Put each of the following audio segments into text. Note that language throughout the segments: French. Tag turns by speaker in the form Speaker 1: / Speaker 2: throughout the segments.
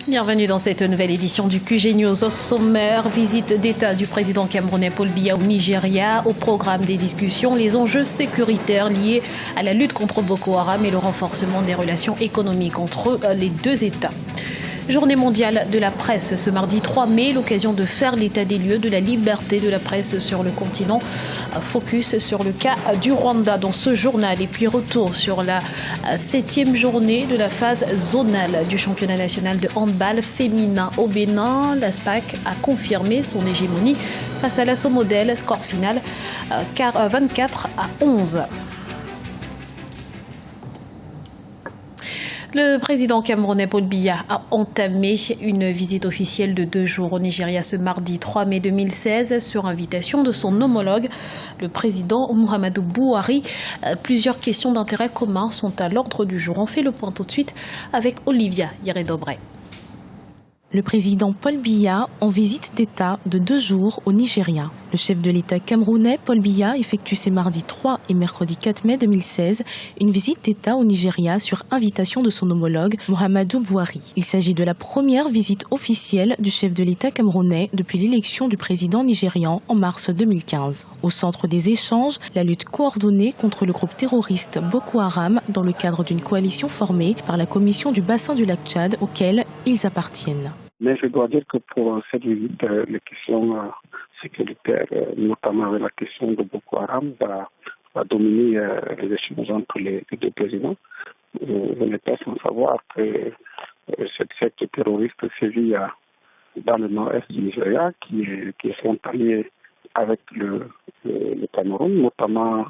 Speaker 1: Bienvenue dans cette nouvelle édition du QG News. Au sommaire, visite d'État du président camerounais Paul Biya au Nigeria. Au programme des discussions, les enjeux sécuritaires liés à la lutte contre Boko Haram et le renforcement des relations économiques entre les deux États. Journée mondiale de la presse ce mardi 3 mai, l'occasion de faire l'état des lieux de la liberté de la presse sur le continent. Focus sur le cas du Rwanda dans ce journal et puis retour sur la 7e journée de la phase zonale du championnat national de handball féminin au Bénin. La SPAC a confirmé son hégémonie face à l'Assaut Modèle, score final 24-11. Le président camerounais Paul Biya a entamé une visite officielle de 2 jours au Nigeria ce mardi 3 mai 2016 sur invitation de son homologue, le président Muhammadu Buhari. Plusieurs questions d'intérêt commun sont à l'ordre du jour. On fait le point tout de suite avec Olivia Yere-Dobré.
Speaker 2: Le président Paul Biya en visite d'État de 2 jours au Nigeria. Le chef de l'État camerounais, Paul Biya, effectue ces mardis 3 et mercredi 4 mai 2016 une visite d'État au Nigeria sur invitation de son homologue, Muhammadu Buhari. Il s'agit de la première visite officielle du chef de l'État camerounais depuis l'élection du président nigérian en mars 2015. Au centre des échanges, la lutte coordonnée contre le groupe terroriste Boko Haram dans le cadre d'une coalition formée par la commission du bassin du lac Tchad auquel ils appartiennent.
Speaker 3: Mais je dois dire que pour cette visite, les questions sécuritaires, notamment avec la question de Boko Haram, va dominer les échanges entre les deux présidents. Vous n'êtes pas sans savoir que cette secte terroriste sévit dans le nord-est du Nigeria, qui est frontalier avec le Cameroun, notamment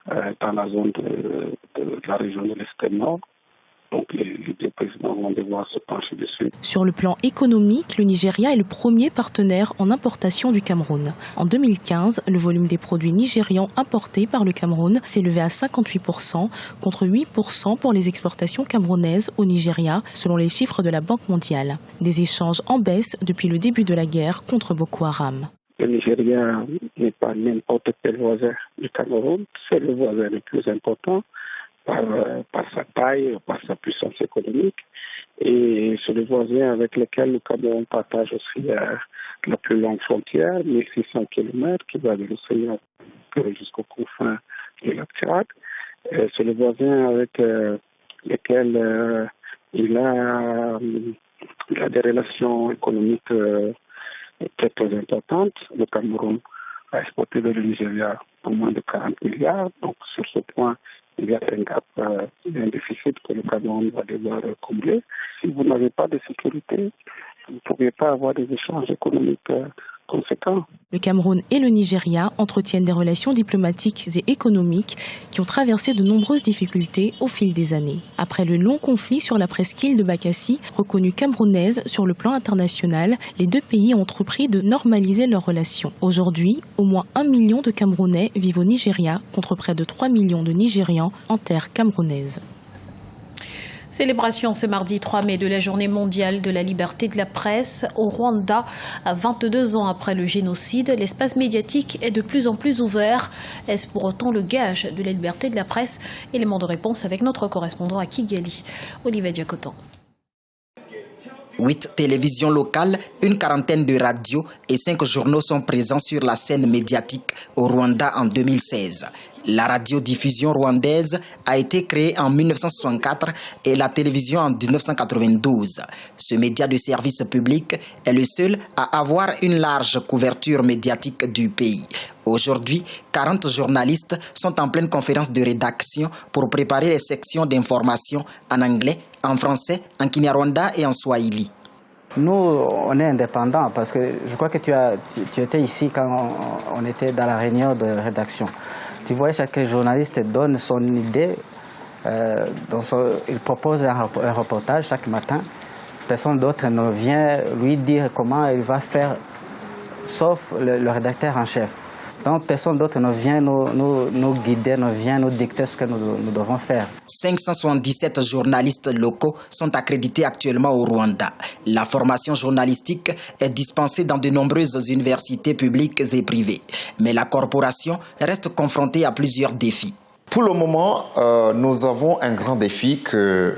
Speaker 3: dans la zone de la région de l'extrême nord. Donc les deux présidents vont devoir se pencher dessus.
Speaker 2: Sur le plan économique, le Nigeria est le premier partenaire en importation du Cameroun. En 2015, le volume des produits nigérians importés par le Cameroun s'est élevé à 58% contre 8% pour les exportations camerounaises au Nigeria, selon les chiffres de la Banque mondiale. Des échanges en baisse depuis le début de la guerre contre Boko Haram.
Speaker 3: Le Nigeria n'est pas n'importe quel voisin du Cameroun, c'est le voisin le plus important. Par sa taille, par sa puissance économique. Et c'est le voisin avec lequel le Cameroun partage aussi la plus longue frontière, 1600 km, qui va de l'océan jusqu'aux confins du lac Tchad. C'est le voisin avec lequel il a des relations économiques très, très importantes. Le Cameroun a exporté vers le Nigeria pour moins de 40 milliards. Donc, sur ce point, il y a un gap, un déficit que le Cameroun va devoir combler. Si vous n'avez pas de sécurité, vous ne pouvez pas avoir des échanges économiques conséquents.
Speaker 2: Le Cameroun et le Nigeria entretiennent des relations diplomatiques et économiques qui ont traversé de nombreuses difficultés au fil des années. Après le long conflit sur la presqu'île de Bakassi, reconnue camerounaise sur le plan international, les deux pays ont entrepris de normaliser leurs relations. Aujourd'hui, au moins 1 million de Camerounais vivent au Nigeria contre près de 3 millions de Nigérians en terre camerounaise.
Speaker 1: Célébration ce mardi 3 mai de la journée mondiale de la liberté de la presse au Rwanda. 22 ans après le génocide, l'espace médiatique est de plus en plus ouvert. Est-ce pour autant le gage de la liberté de la presse? Élément de réponse avec notre correspondant à Kigali, Olivier Diacotan.
Speaker 4: 8 télévisions locales, une quarantaine de radios et 5 journaux sont présents sur la scène médiatique au Rwanda en 2016. La radiodiffusion rwandaise a été créée en 1964 et la télévision en 1992. Ce média de service public est le seul à avoir une large couverture médiatique du pays. Aujourd'hui, 40 journalistes sont en pleine conférence de rédaction pour préparer les sections d'information en anglais, en français, en kinyarwanda et en swahili.
Speaker 5: Nous, on est indépendants parce que je crois que tu étais ici quand on était dans la réunion de rédaction. Tu vois, chaque journaliste donne son idée, il propose un reportage chaque matin. Personne d'autre ne vient lui dire comment il va faire, sauf le rédacteur en chef. Donc personne d'autre ne vient nous guider, ne vient nous dicter ce que nous devons faire.
Speaker 4: 577 journalistes locaux sont accrédités actuellement au Rwanda. La formation journalistique est dispensée dans de nombreuses universités publiques et privées. Mais la corporation reste confrontée à plusieurs défis.
Speaker 6: Pour le moment, nous avons un grand défi que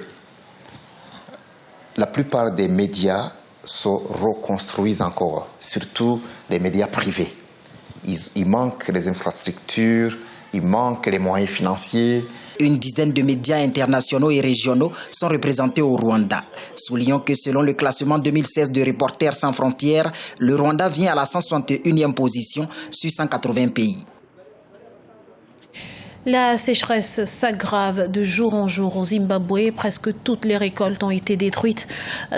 Speaker 6: la plupart des médias se reconstruisent encore, surtout les médias privés. Il manque les infrastructures, il manque les moyens financiers.
Speaker 4: Une dizaine de médias internationaux et régionaux sont représentés au Rwanda. Soulignons que selon le classement 2016 de Reporters sans frontières, le Rwanda vient à la 161e position sur 180 pays.
Speaker 1: La sécheresse s'aggrave de jour en jour au Zimbabwe. Presque toutes les récoltes ont été détruites,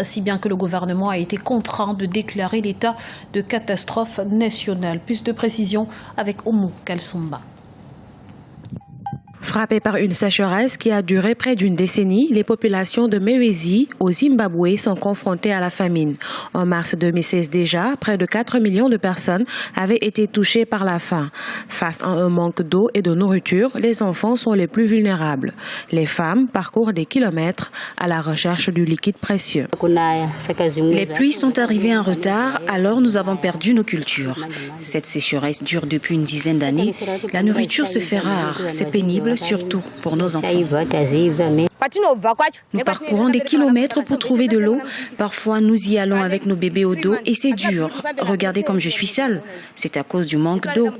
Speaker 1: si bien que le gouvernement a été contraint de déclarer l'état de catastrophe nationale. Plus de précisions avec Oumou Kalsumba.
Speaker 7: Frappées par une sécheresse qui a duré près d'une décennie, les populations de Mwezi, au Zimbabwe, sont confrontées à la famine. En mars 2016 déjà, près de 4 millions de personnes avaient été touchées par la faim. Face à un manque d'eau et de nourriture, les enfants sont les plus vulnérables. Les femmes parcourent des kilomètres à la recherche du liquide précieux.
Speaker 8: Les pluies sont arrivées en retard, alors nous avons perdu nos cultures. Cette sécheresse dure depuis une dizaine d'années. La nourriture se fait rare, c'est pénible, surtout pour nos enfants. Nous parcourons des kilomètres pour trouver de l'eau. Parfois, nous y allons avec nos bébés au dos et c'est dur. Regardez comme je suis seule. C'est à cause du manque d'eau.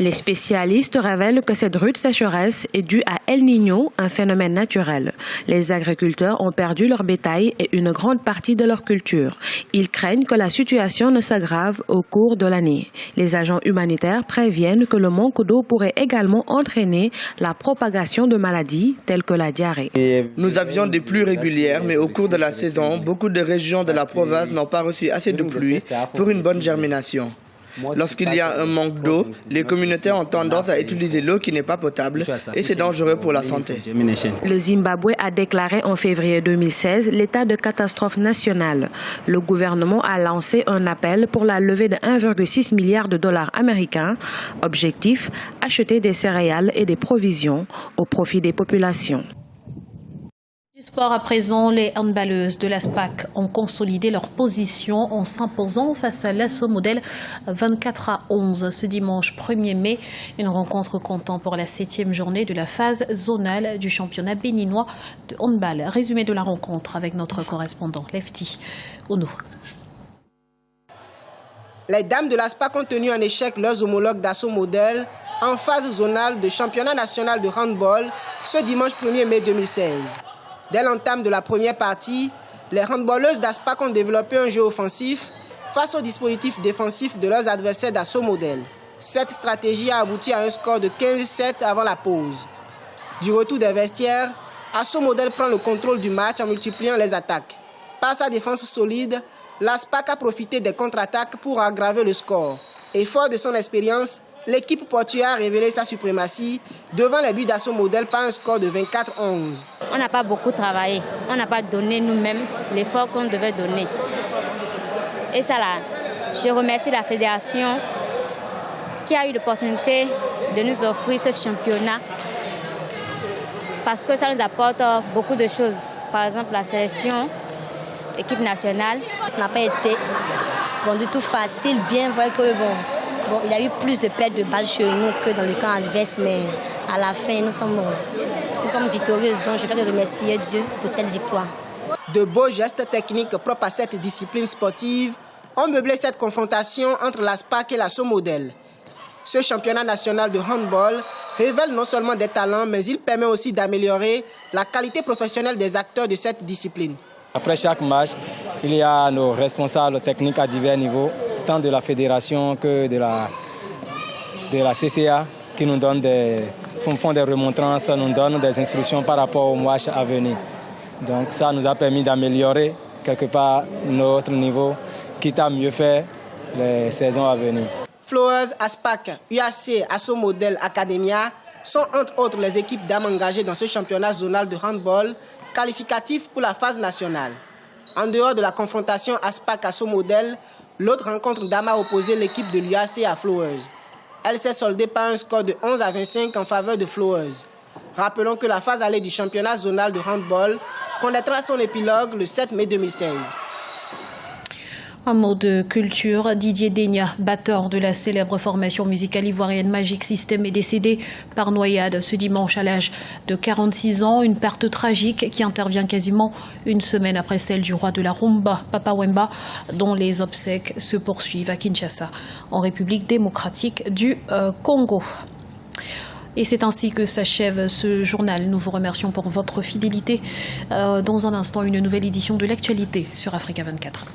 Speaker 7: Les spécialistes révèlent que cette rude sécheresse est due à El Niño, un phénomène naturel. Les agriculteurs ont perdu leur bétail et une grande partie de leur culture. Ils craignent que la situation ne s'aggrave au cours de l'année. Les agents humanitaires préviennent que le manque d'eau pourrait également entraîner la propagation de maladies telles que la diarrhée.
Speaker 9: Nous avions des pluies régulières, mais au cours de la saison, beaucoup de régions de la province n'ont pas reçu assez de pluie pour une bonne germination. Lorsqu'il y a un manque d'eau, les communautés ont tendance à utiliser l'eau qui n'est pas potable et c'est dangereux pour la santé.
Speaker 7: Le Zimbabwe a déclaré en février 2016 l'état de catastrophe nationale. Le gouvernement a lancé un appel pour la levée de 1,6 milliard de dollars américains. Objectif, acheter des céréales et des provisions au profit des populations.
Speaker 1: Du sport à présent, les handballeuses de l'ASPAC ont consolidé leur position en s'imposant face à l'Asso Model 24-11 ce dimanche 1er mai. Une rencontre comptant pour la 7e journée de la phase zonale du championnat béninois de handball. Résumé de la rencontre avec notre correspondant Lefty Ounou.
Speaker 10: Les dames de l'ASPAC ont tenu en échec leurs homologues d'Asso Model en phase zonale de championnat national de handball ce dimanche 1er mai 2016. Dès l'entame de la première partie, les handballeuses d'ASPAC ont développé un jeu offensif face au dispositif défensif de leurs adversaires d'Asso Model. Cette stratégie a abouti à un score de 15-7 avant la pause. Du retour des vestiaires, Asso Model prend le contrôle du match en multipliant les attaques. Par sa défense solide, l'ASPAC a profité des contre-attaques pour aggraver le score. Et fort de son expérience, l'équipe portuaire a révélé sa suprématie devant les buts d'Asso Model par un score de 24-11.
Speaker 11: On n'a pas beaucoup travaillé, on n'a pas donné nous-mêmes l'effort qu'on devait donner. Et ça là, je remercie la fédération qui a eu l'opportunité de nous offrir ce championnat parce que ça nous apporte beaucoup de choses. Par exemple, la sélection, l'équipe nationale.
Speaker 12: Ça n'a pas été du tout facile, bien vrai que il y a eu plus de pertes de balles chez nous que dans le camp adverse, mais à la fin, nous sommes victorieuses. Donc, je vais remercier Dieu pour cette victoire.
Speaker 10: De beaux gestes techniques propres à cette discipline sportive ont meublé cette confrontation entre l'ASPAC et l'Asso Model. Ce championnat national de handball révèle non seulement des talents, mais il permet aussi d'améliorer la qualité professionnelle des acteurs de cette discipline.
Speaker 13: Après chaque match, il y a nos responsables techniques à divers niveaux, tant de la fédération que de la CCA, qui nous font des remontrances, nous donnent des instructions par rapport au match à venir. Donc ça nous a permis d'améliorer quelque part notre niveau, quitte à mieux faire les saisons à venir.
Speaker 10: Flowers, ASPAC, UAC, Asso Model, Academia sont entre autres les équipes dames engagées dans ce championnat zonal de handball qualificatif pour la phase nationale. En dehors de la confrontation ASPAC-Asso Model, l'autre rencontre dames a opposé l'équipe de l'UAC à Flowers. Elle s'est soldée par un score de 11-25 en faveur de Flowers. Rappelons que la phase allée du championnat zonal de handball connaîtra son épilogue le 7 mai 2016.
Speaker 1: Un mot de culture, Didier Degna, batteur de la célèbre formation musicale ivoirienne Magic System, est décédé par noyade ce dimanche à l'âge de 46 ans. Une perte tragique qui intervient quasiment une semaine après celle du roi de la rumba, Papa Wemba, dont les obsèques se poursuivent à Kinshasa, en République démocratique du Congo. Et c'est ainsi que s'achève ce journal. Nous vous remercions pour votre fidélité. Dans un instant, une nouvelle édition de l'actualité sur Africa 24.